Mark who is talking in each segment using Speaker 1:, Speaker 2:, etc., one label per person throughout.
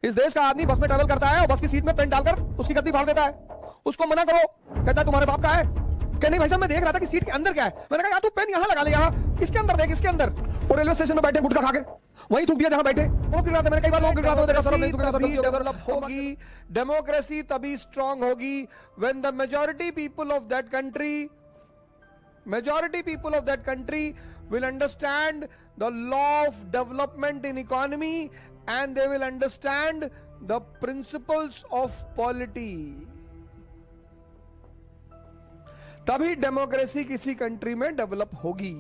Speaker 1: इस देश का आदमी बस में ट्रेवल करता है और बस की सीट में पेन डालकर उसकी गद्दी फाड़ देता है। उसको मना करो, कहता है तुम्हारे बाप का है। क्या नहीं भाई साहब, मैं देख रहा था कि सीट के अंदर क्या है। मैंने कहा यार तू पेन यहाँ लगा ले, यहाँ इसके अंदर देख, इसके अंदर। और रेलवे स्टेशन में बैठे गुटखा खा के वहीं थूक दिया जहां बैठे। बहुत गिर रहा था, मैंने कई बार लोग गिर रहा था, देखा सर नहीं दुखा, सब डेवलप होगी, डेमोक्रेसी तभी स्ट्रांग होगी when the majority people of that country will understand the law of development in economy and they will understand the principles of polity. तभी डेमोक्रेसी किसी कंट्री में डेवलप होगी।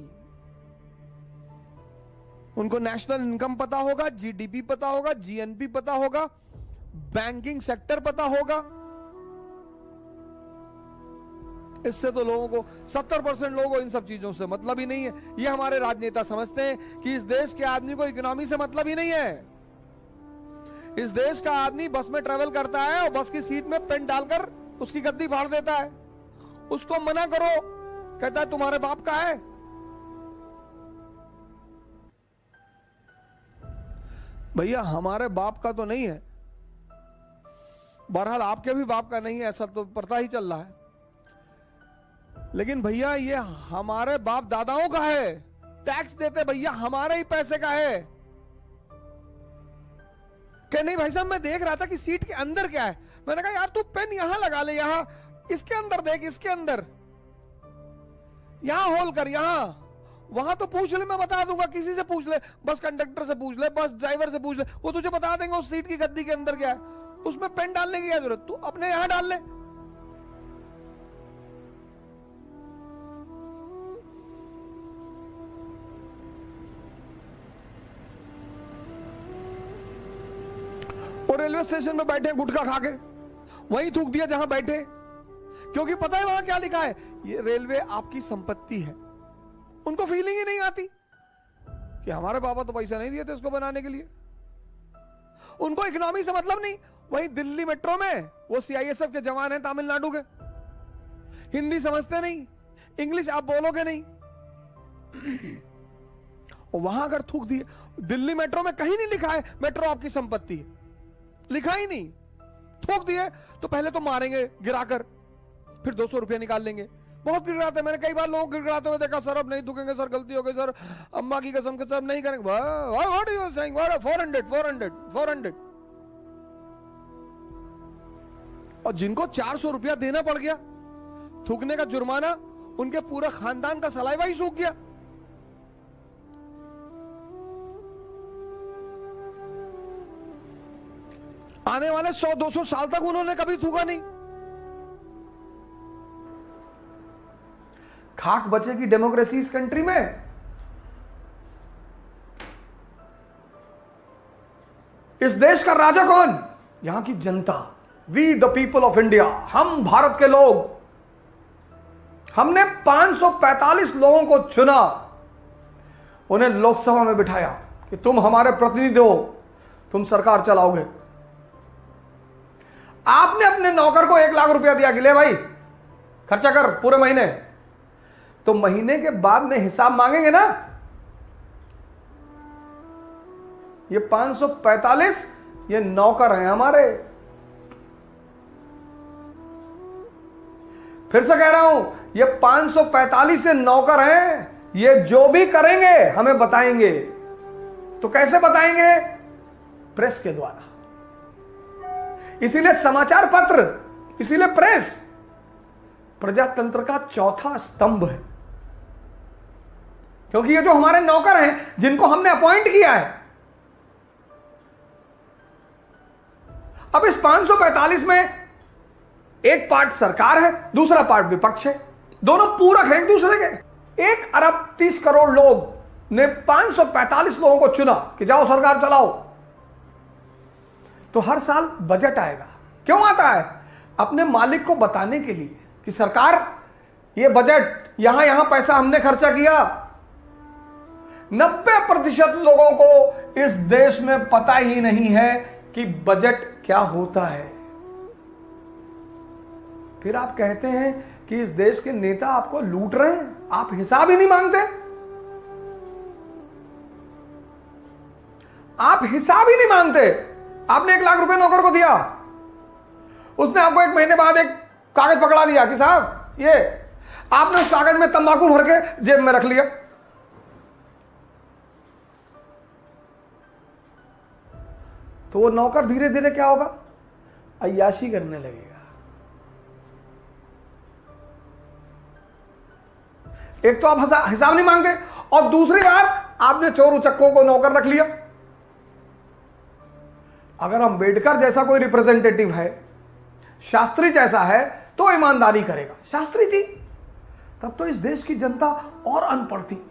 Speaker 1: उनको नेशनल इनकम पता होगा, जीडीपी पता होगा, जीएनपी पता होगा, बैंकिंग सेक्टर पता होगा। इससे तो लोगों को 70% लोगों को इन सब चीजों से मतलब ही नहीं है। ये हमारे राजनेता समझते हैं कि इस देश के आदमी को इकोनॉमी से मतलब ही नहीं है। इस देश का आदमी बस में ट्रेवल करता है और बस की सीट में पेन डालकर उसकी गद्दी फाड़ देता है। उसको मना करो, कहता है तुम्हारे बाप का है। भैया हमारे बाप का तो नहीं है, बहरहाल आपके भी बाप का नहीं है, ऐसा तो पता ही चल रहा है। लेकिन भैया ये हमारे बाप दादाओं का है, टैक्स देते भैया हमारे ही पैसे का है। क्या नहीं भाई साहब, मैं देख रहा था कि सीट के अंदर क्या है। मैंने कहा यार तू पेन यहां लगा ले, यहां इसके अंदर देख, इसके अंदर यहां होल कर, यहां वहां तो पूछ ले, मैं बता दूंगा। किसी से पूछ ले, बस कंडक्टर से पूछ ले, बस ड्राइवर से पूछ ले, वो तुझे बता देंगे उस सीट की गद्दी के अंदर क्या है। उसमें पेन डालने की क्या जरूरत, तू अपने यहां डाल ले। और रेलवे स्टेशन में बैठे गुटखा खा के वहीं थूक दिया जहां बैठे, क्योंकि पता है वहां क्या लिखा है, ये रेलवे आपकी संपत्ति है। उनको फीलिंग ही नहीं आती कि हमारे पापा तो पैसा नहीं दिए थे इसको बनाने के लिए। उनको इकोनॉमी से मतलब नहीं। वहीं दिल्ली मेट्रो में वो सीआईएसएफ के जवान हैं तमिलनाडु के, हिंदी समझते नहीं, इंग्लिश आप बोलोगे नहीं, और वहां अगर थूक दिए। दिल्ली मेट्रो में कहीं नहीं लिखा है मेट्रो आपकी संपत्ति है, लिखा ही नहीं। थूक दिए तो पहले तो मारेंगे गिराकर, फिर 200 रुपया निकाल लेंगे। बहुत गिड़गिड़ाते, मैंने कई बार लोग गिड़गिड़ाते हुए देखा, सर अब नहीं थूकेंगे सर, गलती हो गई सर, अम्मा की कसम के सर नहीं करेंगे। What you saying, 400। और जिनको 400 रुपया देना पड़ गया थूकने का जुर्माना, उनके पूरा खानदान का सलाइवा ही सूख गया। आने वाले 100-200 साल तक उन्होंने कभी थूका नहीं। खाक बचेगी डेमोक्रेसी इस कंट्री में। इस देश का राजा कौन? यहां की जनता, we the people of India, हम भारत के लोग। हमने 545 लोगों को चुना, उन्हें लोकसभा में बिठाया कि तुम हमारे प्रतिनिधि हो, तुम सरकार चलाओगे। आपने अपने नौकर को 1 लाख रुपया दिया कि ले भाई खर्चा कर पूरे महीने, तो महीने के बाद में हिसाब मांगेंगे ना। ये 545 ये नौकर हैं हमारे। फिर से कह रहा हूं, ये 545 से नौकर हैं। ये जो भी करेंगे हमें बताएंगे। तो कैसे बताएंगे? प्रेस के द्वारा। इसीलिए समाचार पत्र, इसीलिए प्रेस प्रजातंत्र का चौथा स्तंभ है। क्योंकि ये जो हमारे नौकर हैं, जिनको हमने अपॉइंट किया है, अब इस 545 में एक पार्ट सरकार है, दूसरा पार्ट विपक्ष है, दोनों पूरक हैं एक दूसरे के। 1 अरब 30 करोड़ लोग ने 545 लोगों को चुना कि जाओ सरकार चलाओ। तो हर साल बजट आएगा। क्यों आता है? अपने मालिक को बताने के लिए कि सरकार ये बजट यहां पैसा हमने खर्चा किया। 90% लोगों को इस देश में पता ही नहीं है कि बजट क्या होता है। फिर आप कहते हैं कि इस देश के नेता आपको लूट रहे हैं, आप हिसाब ही नहीं मांगते। आप हिसाब ही नहीं मांगते। आपने 1 लाख रुपए नौकर को दिया, उसने आपको 1 महीने बाद एक कागज पकड़ा दिया कि साहब ये, आपने उस कागज में तंबाकू भर के जेब में रख लिया। तो वो नौकर धीरे धीरे क्या होगा, अय्याशी करने लगेगा। एक तो आप हिसाब नहीं मांगते, और दूसरी बात आपने चोर उचक्कों को नौकर रख लिया। अगर अंबेडकर जैसा कोई रिप्रेजेंटेटिव है, शास्त्री जैसा है, तो ईमानदारी करेगा। शास्त्री जी, तब तो इस देश की जनता और अनपढ़ थी।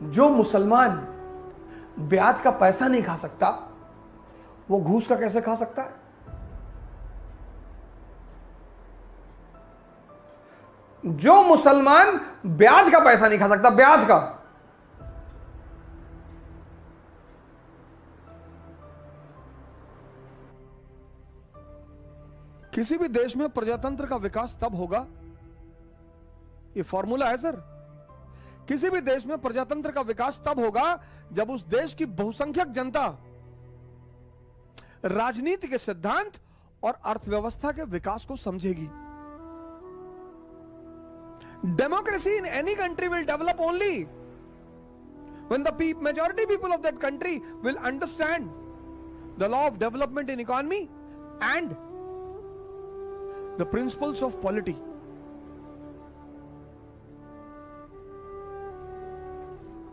Speaker 1: जो मुसलमान ब्याज का पैसा नहीं खा सकता, वो घूस का कैसे खा सकता है? जो मुसलमान ब्याज का पैसा नहीं खा सकता, ब्याज का, किसी भी देश में प्रजातंत्र का विकास तब होगा, ये फॉर्मूला है सर, किसी भी देश में प्रजातंत्र का विकास तब होगा जब उस देश की बहुसंख्यक जनता राजनीति के सिद्धांत और अर्थव्यवस्था के विकास को समझेगी। Democracy in any country will develop only when the majority people of that country will understand the law of development in economy and the principles of polity.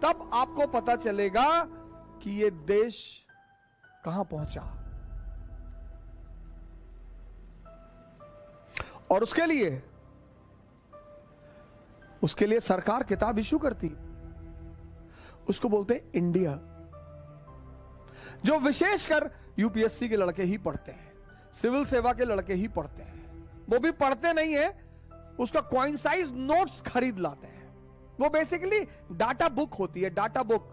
Speaker 1: तब आपको पता चलेगा कि ये देश कहां पहुंचा। और उसके लिए सरकार किताब इश्यू करती, उसको बोलते हैं इंडिया, जो विशेषकर यूपीएससी के लड़के ही पढ़ते हैं, सिविल सेवा के लड़के ही पढ़ते हैं। वो भी पढ़ते नहीं है, उसका कॉइन साइज नोट्स खरीद लाते हैं। वो बेसिकली डाटा बुक होती है, डाटा बुक।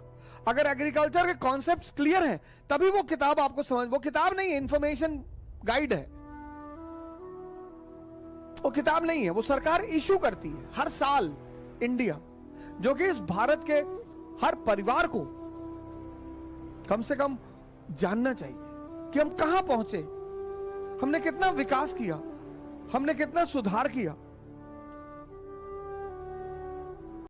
Speaker 1: अगर एग्रीकल्चर के कॉन्सेप्ट्स क्लियर हैं, तभी वो किताब आपको समझ, वो किताब नहीं है, इंफॉर्मेशन गाइड है। वो किताब नहीं है, वो सरकार इशू करती है हर साल इंडिया, जो कि इस भारत के हर परिवार को कम से कम जानना चाहिए कि हम कहां पहुंचे, हमने कितना विकास किया, हमने कितना सुधार किया।